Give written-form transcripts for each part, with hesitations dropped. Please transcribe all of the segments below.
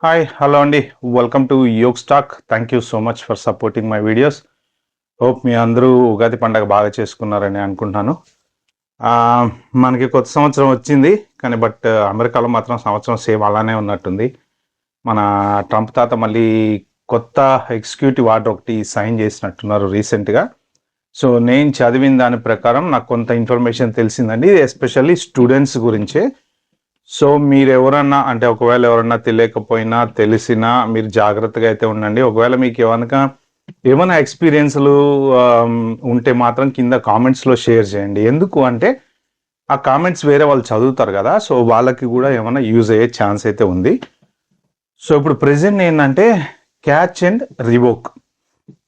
Hi hello అండి. Welcome to Yog stack. Thank you so much for supporting my videos. Hope మీ అందరూ ఉగాది పండగ బాగా చేసుకున్నారని అనుకుంటున్నాను. ఆ, మనకి కొత్త సంవత్సరం వచ్చింది కానీ అమెరికాలో మాత్రం సంవత్సరం సేమ్ అలానే ఉన్నట్టుంది. మన ట్రంప్ తాత మళ్ళీ కొత్త ఎగ్జిక్యూటివ్ ఆర్డర్ ఒకటి సైన్ చేసినట్టున్నారు రీసెంట్గా. సో నేను చదివిన దాని ప్రకారం నాకు కొంత ఇన్ఫర్మేషన్ తెలిసిందండి, ఎస్పెషల్లీ స్టూడెంట్స్ గురించే. సో మీరు ఎవరన్నా అంటే ఒకవేళ ఎవరన్నా తెలియకపోయినా తెలిసినా మీరు జాగ్రత్తగా అయితే ఉండండి. ఒకవేళ మీకు ఏమైనా ఎక్స్పీరియన్స్లు ఉంటే మాత్రం కింద కామెంట్స్లో షేర్ చేయండి. ఎందుకు అంటే ఆ కామెంట్స్ వేరే వాళ్ళు చదువుతారు కదా, సో వాళ్ళకి కూడా ఏమైనా యూజ్ అయ్యే ఛాన్స్ అయితే ఉంది. సో ఇప్పుడు ప్రెసెంట్ ఏంటంటే క్యాచ్ అండ్ రివోక్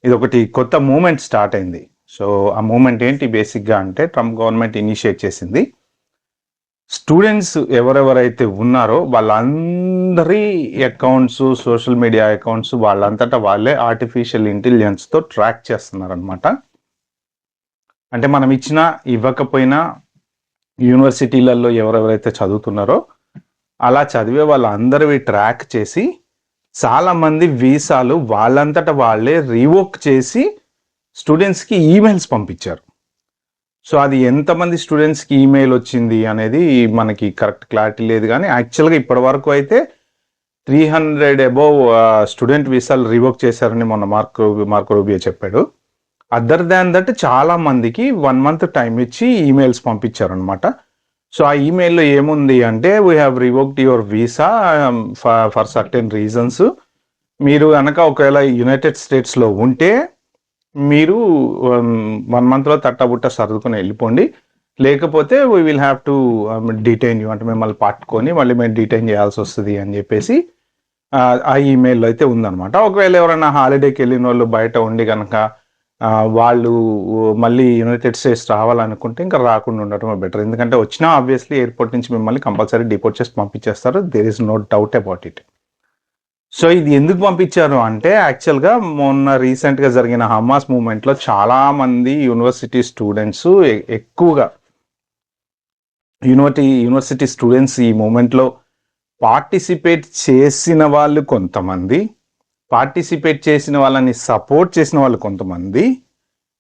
ఇది ఒకటి కొత్త మూమెంట్ స్టార్ట్ అయింది. సో ఆ మూమెంట్ ఏంటి బేసిక్గా అంటే ట్రంప్ గవర్నమెంట్ ఇనిషియేట్ చేసింది. స్టూడెంట్స్ ఎవరెవరైతే ఉన్నారో వాళ్ళందరి అకౌంట్స్, సోషల్ మీడియా అకౌంట్స్ వాళ్ళంతటా వాళ్ళే ఆర్టిఫిషియల్ ఇంటెలిజెన్స్తో ట్రాక్ చేస్తున్నారనమాట. అంటే మనం ఇచ్చినా ఇవ్వకపోయినా యూనివర్సిటీలలో ఎవరెవరైతే చదువుతున్నారో అలా చదివే వాళ్ళందరివి ట్రాక్ చేసి చాలామంది వీసాలు వాళ్ళంతటా వాళ్ళే రివోక్ చేసి స్టూడెంట్స్కి ఈమెయిల్స్ పంపించారు. సో అది ఎంతమంది స్టూడెంట్స్కి ఈమెయిల్ వచ్చింది అనేది మనకి కరెక్ట్ క్లారిటీ లేదు, కానీ యాక్చువల్గా ఇప్పటి వరకు అయితే 300 అబోవ్ స్టూడెంట్ వీసాలు రివోక్ చేశారని మొన్న మార్కో రూబియో చెప్పాడు. అదర్ దాన్ దట్ చాలా మందికి 1 month టైం ఇచ్చి ఈమెయిల్స్ పంపించారనమాట. సో ఆ ఈమెయిల్లో ఏముంది అంటే we have revoked your visa for certain reasons. మీరు కనుక ఒకవేళ యునైటెడ్ స్టేట్స్లో ఉంటే మీరు 1 monthలో తట్టబుట్ట సర్దుకుని వెళ్ళిపోండి, లేకపోతే we will have to detain you, అంటే మిమ్మల్ని పట్టుకొని మళ్ళీ మేము డిటైన్ చేయాల్సి వస్తుంది అని చెప్పేసి ఆ ఈమెయిల్లో అయితే ఉందన్నమాట. ఒకవేళ ఎవరైనా హాలిడేకి వెళ్ళిన వాళ్ళు బయట ఉండి కనుక వాళ్ళు మళ్ళీ యునైటెడ్ స్టేట్స్ రావాలనుకుంటే ఇంకా రాకుండా ఉండటం బెటర్. ఎందుకంటే వచ్చినా ఆబ్వియస్లీ ఎయిర్పోర్ట్ నుంచి మిమ్మల్ని కంపల్సరీ డిపోర్ట్ చేసి పంపించేస్తారు. There is no doubt about it. So ఇది ఎందుకు పంపించారు అంటే యాక్చువల్గా మొన్న రీసెంట్గా జరిగిన హమాస్ మూమెంట్లో చాలామంది యూనివర్సిటీ స్టూడెంట్స్ ఎక్కువగా యూనివర్సిటీ స్టూడెంట్స్ ఈ మూమెంట్లో పార్టిసిపేట్ చేసిన వాళ్ళు కొంతమంది, పార్టిసిపేట్ చేసిన వాళ్ళని సపోర్ట్ చేసిన వాళ్ళు కొంతమంది.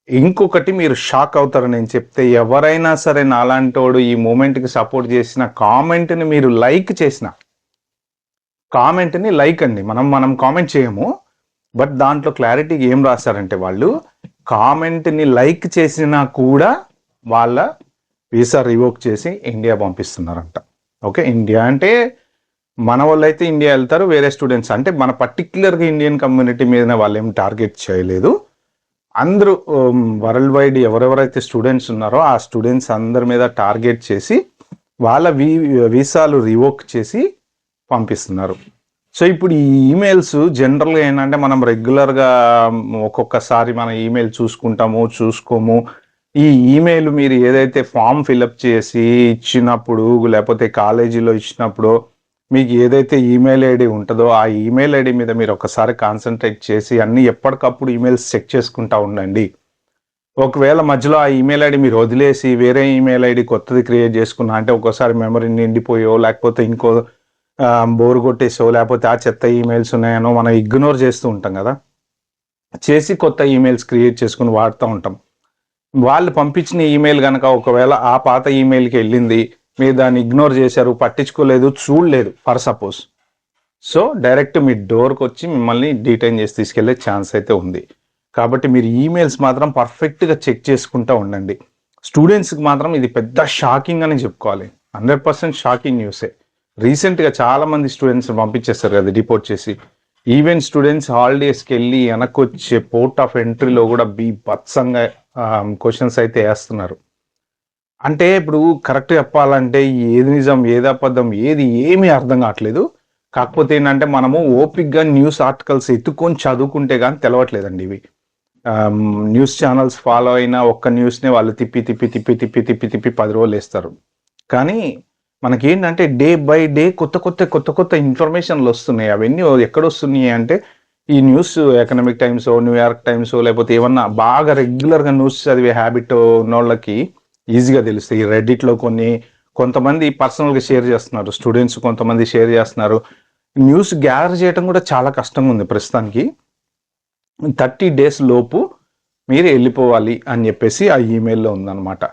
ఇంకొకటి మీరు షాక్ అవుతారు నేను చెప్తే, ఎవరైనా సరే నాలాంటోడు ఈ మూమెంట్కి సపోర్ట్ చేసిన కామెంట్ని మీరు లైక్ చేసిన కామెంట్ని లైక్ అండి, మనం కామెంట్ చేయము, బట్ దాంట్లో క్లారిటీగా ఏం రాశారంటే వాళ్ళు కామెంట్ని లైక్ చేసినా కూడా వాళ్ళ వీసా రివోక్ చేసి ఇండియా పంపిస్తున్నారంట. ఓకే, ఇండియా అంటే మన వాళ్ళు అయితే ఇండియా వెళ్తారు, వేరే స్టూడెంట్స్ అంటే మన పర్టిక్యులర్గా ఇండియన్ కమ్యూనిటీ మీద వాళ్ళు ఏం టార్గెట్ చేయలేదు. అందరూ వరల్డ్ వైడ్ ఎవరెవరైతే స్టూడెంట్స్ ఉన్నారో ఆ స్టూడెంట్స్ అందరి మీద టార్గెట్ చేసి వాళ్ళ వీసాలు రివోక్ చేసి పంపిస్తున్నారు. సో ఇప్పుడు ఈ ఈమెయిల్స్ జనరల్గా ఏంటంటే మనం రెగ్యులర్గా ఒక్కొక్కసారి మన ఈమెయిల్ చూసుకోము. ఈ ఈమెయిల్ మీరు ఏదైతే ఫామ్ ఫిలప్ చేసి ఇచ్చినప్పుడు లేకపోతే కాలేజీలో ఇచ్చినప్పుడు మీకు ఏదైతే ఈమెయిల్ ఐడి ఉంటుందో ఆ ఈమెయిల్ ఐడి మీద మీరు ఒకసారి కాన్సన్ట్రేట్ చేసి అన్నీ ఎప్పటికప్పుడు ఈమెయిల్స్ చెక్ చేసుకుంటూ ఉండండి. ఒకవేళ మధ్యలో ఆ ఈమెయిల్ ఐడి మీరు వదిలేసి వేరే ఈమెయిల్ ఐడి కొత్తది క్రియేట్ చేసుకున్నా అంటే ఒక్కోసారి మెమరీ నిండిపోయో లేకపోతే ఇంకో బోర్ కొట్టేసో లేకపోతే ఆ చెత్త ఈమెయిల్స్ ఉన్నాయనో మనం ఇగ్నోర్ చేస్తూ ఉంటాం కదా, చేసి కొత్త ఈమెయిల్స్ క్రియేట్ చేసుకుని వాడుతూ ఉంటాం. వాళ్ళు పంపించిన ఈమెయిల్ కనుక ఒకవేళ ఆ పాత ఈమెయిల్కి వెళ్ళింది, మీరు దాన్ని ఇగ్నోర్ చేశారు, పట్టించుకోలేదు, చూడలేదు ఫర్ సపోజ్, సో డైరెక్ట్ మీ డోర్కి వచ్చి మిమ్మల్ని డీటైన్ చేసి తీసుకెళ్లే ఛాన్స్ అయితే ఉంది. కాబట్టి మీరు ఈమెయిల్స్ మాత్రం పర్ఫెక్ట్గా చెక్ చేసుకుంటూ ఉండండి. స్టూడెంట్స్కి మాత్రం ఇది పెద్ద షాకింగ్ అని చెప్పుకోవాలి, 100% షాకింగ్ న్యూసే. రీసెంట్గా చాలామంది స్టూడెంట్స్ పంపించేస్తారు కదా డిపోర్ట్ చేసి. ఈవెన్ స్టూడెంట్స్ హాలిడేస్కి వెళ్ళి వెనక్కి వచ్చే పోర్ట్ ఆఫ్ ఎంట్రీలో కూడా బీభత్సంగా క్వశ్చన్స్ అయితే వేస్తున్నారు. అంటే ఇప్పుడు కరెక్ట్ చెప్పాలంటే ఏది నిజం ఏది అబద్ధం ఏమీ అర్థం కావట్లేదు. కాకపోతే ఏంటంటే మనము ఓపిక్గా న్యూస్ ఆర్టికల్స్ ఎత్తుకొని చదువుకుంటే కానీ తెలవట్లేదండి ఇవి. న్యూస్ ఛానల్స్ ఫాలో అయినా ఒక్క న్యూస్నే వాళ్ళు తిప్పి 10 రోజులు వేస్తారు. కానీ మనకేంటంటే డే బై డే కొత్త ఇన్ఫర్మేషన్లు వస్తున్నాయి. అవన్నీ ఎక్కడొస్తున్నాయి అంటే ఈ న్యూస్ ఎకనామిక్ టైమ్సో, న్యూయార్క్ టైమ్సో లేకపోతే ఏమన్నా బాగా రెగ్యులర్గా న్యూస్ చదివే హ్యాబిట్ ఉన్న వాళ్ళకి ఈజీగా తెలుస్తాయి. రెడ్డిట్లో కొంతమంది పర్సనల్గా షేర్ చేస్తున్నారు, స్టూడెంట్స్ కొంతమంది షేర్ చేస్తున్నారు. న్యూస్ గ్యాదర్ చేయడం కూడా చాలా కష్టంగా ఉంది ప్రస్తుతానికి. 30 days లోపు మీరు వెళ్ళిపోవాలి అని చెప్పేసి ఆ ఈమెయిల్లో ఉందన్నమాట.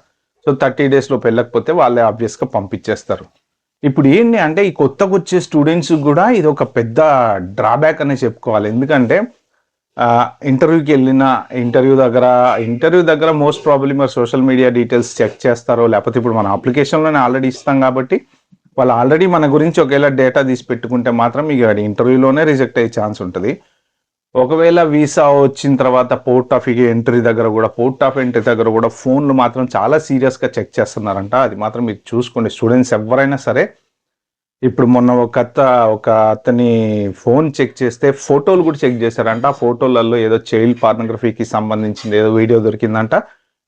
సో 30 days లోపు వెళ్ళకపోతే వాళ్ళే ఆబ్వియస్గా పంపించేస్తారు. ఇప్పుడు ఏంటి అంటే ఈ కొత్తగా వచ్చే స్టూడెంట్స్ కూడా ఇది ఒక పెద్ద డ్రాబ్యాక్ అనే చెప్పుకోవాలి. ఎందుకంటే ఇంటర్వ్యూకి వెళ్ళిన ఇంటర్వ్యూ దగ్గర మోస్ట్ ప్రాబ్లీ మరి సోషల్ మీడియా డీటెయిల్స్ చెక్ చేస్తారో, లేకపోతే ఇప్పుడు మన అప్లికేషన్లోనే ఆల్రెడీ ఇస్తాం కాబట్టి వాళ్ళు ఆల్రెడీ మన గురించి ఒకవేళ డేటా తీసి పెట్టుకుంటే మాత్రం ఇక ఇంటర్వ్యూలోనే రిజెక్ట్ అయ్యే ఛాన్స్ ఉంటుంది. ఒకవేళ వీసా వచ్చిన తర్వాత పోర్ట్ ఆఫ్ ఎంట్రీ దగ్గర కూడా ఫోన్లు మాత్రం చాలా సీరియస్గా చెక్ చేస్తున్నారంట. అది మాత్రం మీరు చూసుకోండి. స్టూడెంట్స్ ఎవరైనా సరే, ఇప్పుడు మొన్న ఒక అతని ఫోన్ చెక్ చేస్తే ఫోటోలు కూడా చెక్ చేశారంట. ఆ ఫోటోలలో ఏదో చైల్డ్ పార్నోగ్రఫీకి సంబంధించింది ఏదో వీడియో దొరికిందంట.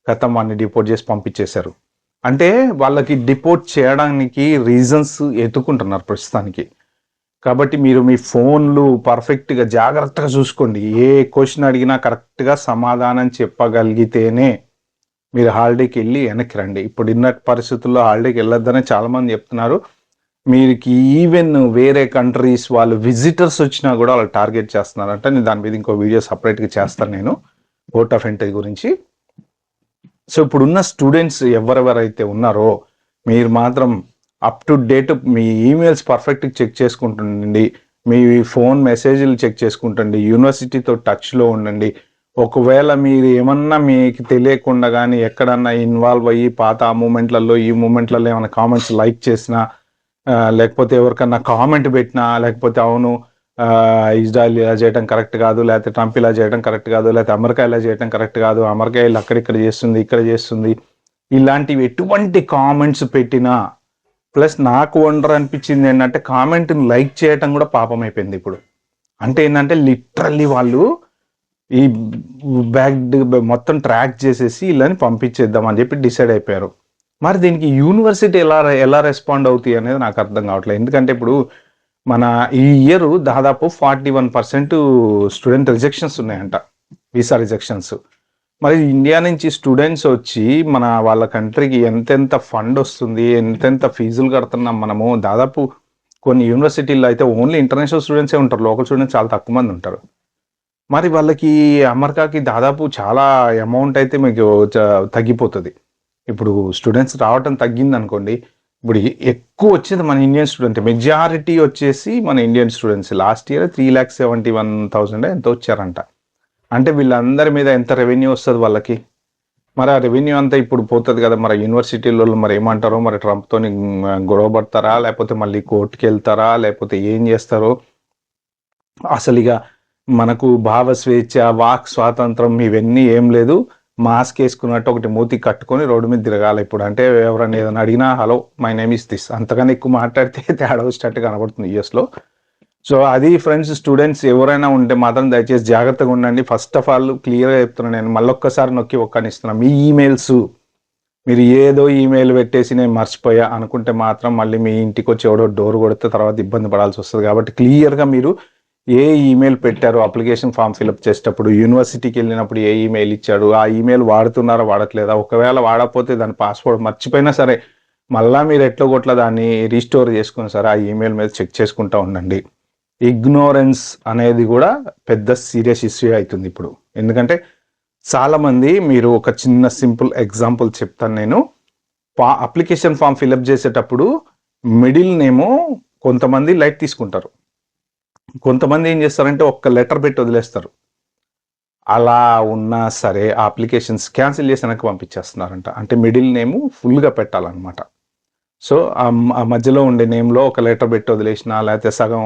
గతం వాడిని డిపోర్ట్ చేసి పంపించేశారు. అంటే వాళ్ళకి డిపోర్ట్ చేయడానికి రీజన్స్ ఎత్తుకుంటున్నారు ప్రస్తుతానికి. కాబట్టి మీరు మీ ఫోన్లు పర్ఫెక్ట్గా జాగ్రత్తగా చూసుకోండి. ఏ క్వశ్చన్ అడిగినా కరెక్ట్గా సమాధానం చెప్పగలిగితేనే మీరు హాలిడేకి వెళ్ళి వెనక్కి రండి. ఇప్పుడు ఉన్న పరిస్థితుల్లో హాలిడేకి వెళ్ళొద్దని చాలామంది చెప్తున్నారు. మీకు ఈవెన్ వేరే కంట్రీస్ వాళ్ళు విజిటర్స్ వచ్చినా కూడా వాళ్ళు టార్గెట్ చేస్తున్నారంట. నేను దాని మీద ఇంకో వీడియో సపరేట్గా చేస్తాను నేను పోర్ట్ ఆఫ్ ఎంట్రీ గురించి. సో ఇప్పుడున్న స్టూడెంట్స్ ఎవరెవరైతే ఉన్నారో మీరు మాత్రం up to date me emails పర్ఫెక్ట్గా చెక్ చేసుకుంటుండండి. మీ ఫోన్ మెసేజ్లు చెక్ చేసుకుంటండి. యూనివర్సిటీతో టచ్లో ఉండండి. ఒకవేళ మీరు ఏమన్నా మీకు తెలియకుండా కానీ ఎక్కడన్నా ఇన్వాల్వ్ అయ్యి పాత ఆ మూమెంట్లలో ఈ మూమెంట్లలో ఏమైనా కామెంట్స్ లైక్ చేసినా, లేకపోతే ఎవరికన్నా కామెంట్ పెట్టినా, లేకపోతే అవును ఇజ్రాయల్ ఇలా చేయడం కరెక్ట్ కాదు, లేకపోతే ట్రంప్ ఇలా చేయడం కరెక్ట్ కాదు, లేకపోతే అమెరికా ఇలా చేయడం కరెక్ట్ కాదు, అమెరికా ఇలా అక్కడిక్కడ చేస్తుంది, ఇక్కడ చేస్తుంది, ఇలాంటివి ఎటువంటి కామెంట్స్ పెట్టినా, ప్లస్ నాకు వండర్ అనిపించింది ఏంటంటే కామెంట్ని లైక్ చేయటం కూడా పాపం అయిపోయింది ఇప్పుడు. అంటే ఏంటంటే లిటరల్లీ వాళ్ళు ఈ బ్యాగ్ మొత్తం ట్రాక్ చేసేసి ఇలాని పంపించేద్దాం అని చెప్పి డిసైడ్ అయిపోయారు. మరి దీనికి యూనివర్సిటీ ఎలా రెస్పాండ్ అవుతాయి అనేది నాకు అర్థం కావట్లేదు. ఎందుకంటే ఇప్పుడు మన ఈ ఇయర్ దాదాపు 41% స్టూడెంట్ రిజెక్షన్స్ ఉన్నాయంట, వీసా రిజెక్షన్స్. మరి ఇండియా నుంచి స్టూడెంట్స్ వచ్చి వాళ్ళ కంట్రీకి ఎంతెంత ఫండ్ వస్తుంది, ఎంతెంత ఫీజులు కడుతున్నాం మనము. దాదాపు కొన్ని యూనివర్సిటీల్లో అయితే ఓన్లీ ఇంటర్నేషనల్ స్టూడెంట్సే ఉంటారు, లోకల్ స్టూడెంట్స్ చాలా తక్కువ మంది ఉంటారు. మరి వాళ్ళకి అమెరికాకి దాదాపు చాలా అమౌంట్ అయితే మీకు తగ్గిపోతుంది. ఇప్పుడు స్టూడెంట్స్ రావటం తగ్గింది అనుకోండి, ఇప్పుడు ఎక్కువ వచ్చేది మన ఇండియన్ స్టూడెంట్, మెజారిటీ వచ్చేసి మన ఇండియన్ స్టూడెంట్స్. లాస్ట్ ఇయర్ 3,71,000 ఎంతో వచ్చారంట. అంటే వీళ్ళందరి మీద ఎంత రెవెన్యూ వస్తుంది వాళ్ళకి. మరి ఆ రెవెన్యూ అంతా ఇప్పుడు పోతుంది కదా. మరి యూనివర్సిటీలో మరి ఏమంటారో, మరి ట్రంప్తో గొడవ పడతారా, లేకపోతే మళ్ళీ కోర్టుకి వెళ్తారా, లేకపోతే ఏం చేస్తారో. అసలు ఇక మనకు భావ స్వేచ్ఛ, వాక్ స్వాతంత్రం ఇవన్నీ ఏం లేదు. మాస్క్ వేసుకున్నట్టు ఒకటి మూతి కట్టుకొని రోడ్డు మీద తిరగాలి ఇప్పుడు. అంటే ఎవరైనా ఏదైనా అడిగినా hello my name is this, అంతకన్నా ఎక్కువ మాట్లాడితే తేడా వచ్చేటట్టు కనబడుతుంది యూఎస్లో. సో అది ఫ్రెండ్స్, స్టూడెంట్స్ ఎవరైనా ఉంటే మాత్రం దయచేసి జాగ్రత్తగా ఉండండి. ఫస్ట్ ఆఫ్ ఆల్ క్లియర్గా చెప్తున్నాను, నేను మళ్ళొక్కసారి నొక్కి ఒక్కనిస్తున్నాను. మీ ఈమెయిల్స్ మీరు ఏదో ఈమెయిల్ పెట్టేసి నేను మర్చిపోయా అనుకుంటే మాత్రం మళ్ళీ మీ ఇంటికి వచ్చి ఎవడో డోర్ కొడితే తర్వాత ఇబ్బంది పడాల్సి వస్తుంది. కాబట్టి క్లియర్గా మీరు ఏ ఈమెయిల్ పెట్టారో అప్లికేషన్ ఫామ్ ఫిల్అప్ చేసేటప్పుడు, యూనివర్సిటీకి వెళ్ళినప్పుడు ఏ ఈమెయిల్ ఇచ్చాడు, ఆ ఈమెయిల్ వాడుతున్నారా వాడట్లేదా, ఒకవేళ వాడకపోతే దాని పాస్వర్డ్ మర్చిపోయినా సరే మళ్ళీ మీరు ఎట్లా కొట్లా దాన్ని రీస్టోర్ చేసుకుని సరే ఆ ఈమెయిల్ మీద చెక్ చేసుకుంటూ ఉండండి. ఇగ్నోరెన్స్ అనేది కూడా పెద్ద సీరియస్ ఇష్యూ అవుతుంది ఇప్పుడు. ఎందుకంటే చాలామంది, మీరు ఒక చిన్న సింపుల్ ఎగ్జాంపుల్ చెప్తాను నేను. అప్లికేషన్ ఫామ్ ఫిల్అప్ చేసేటప్పుడు మిడిల్ నేమో కొంతమంది లైట్ తీసుకుంటారు, కొంతమంది ఏం చేస్తారంటే ఒక్క లెటర్ పెట్టి వదిలేస్తారు. అలా ఉన్నా సరే ఆ అప్లికేషన్స్ క్యాన్సిల్ చేసి వెనక్కి పంపించేస్తున్నారంట. అంటే మిడిల్ నేము ఫుల్గా పెట్టాలన్నమాట. సో ఆ మధ్యలో ఉండే నేమ్లో ఒక లెటర్ పెట్టి వదిలేసినా, లేకపోతే సగం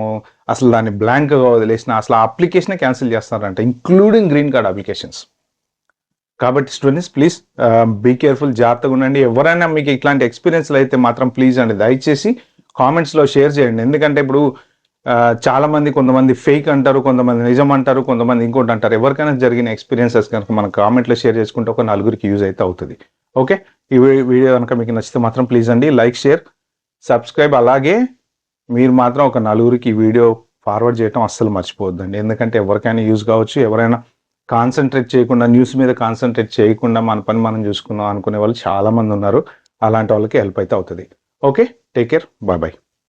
అసలు దాన్ని బ్లాంక్గా వదిలేసినా అసలు ఆ అప్లికేషనే క్యాన్సిల్ చేస్తున్నారంట, ఇంక్లూడింగ్ గ్రీన్ కార్డ్ అప్లికేషన్స్. కాబట్టి స్టూడెంట్స్ ప్లీజ్ బీ కేర్ఫుల్, జాగ్రత్తగా ఉండండి. ఎవరైనా మీకు ఇట్లాంటి ఎక్స్పీరియన్స్లు అయితే మాత్రం ప్లీజ్ అండి దయచేసి కామెంట్స్లో షేర్ చేయండి. ఎందుకంటే ఇప్పుడు చాలామంది, కొంతమంది ఫేక్ అంటారు, కొంతమంది నిజం అంటారు, కొంతమంది ఇంకోటి అంటారు. ఎవరికైనా జరిగిన ఎక్స్పీరియన్సెస్ కనుక మన కామెంట్లో షేర్ చేసుకుంటే ఒక నలుగురికి యూజ్ అయితే అవుతుంది. ఓకే, ఈ వీడియో కనుక మీకు నచ్చితే మాత్రం ప్లీజ్ అండి లైక్, షేర్, సబ్స్క్రైబ్. అలాగే మీరు మాత్రం ఒక నలుగురికి ఈ వీడియో ఫార్వర్డ్ చేయడం అస్సలు మర్చిపోవద్దండి. ఎందుకంటే ఎవరికైనా యూజ్ కావచ్చు. ఎవరైనా కాన్సన్ట్రేట్ చేయకుండా, న్యూస్ మీద కాన్సన్ట్రేట్ చేయకుండా మన పని మనం చూసుకుందాం అనుకునే వాళ్ళు చాలామంది ఉన్నారు. అలాంటి వాళ్ళకి హెల్ప్ అయితే అవుతుంది. Okay, take care, bye bye.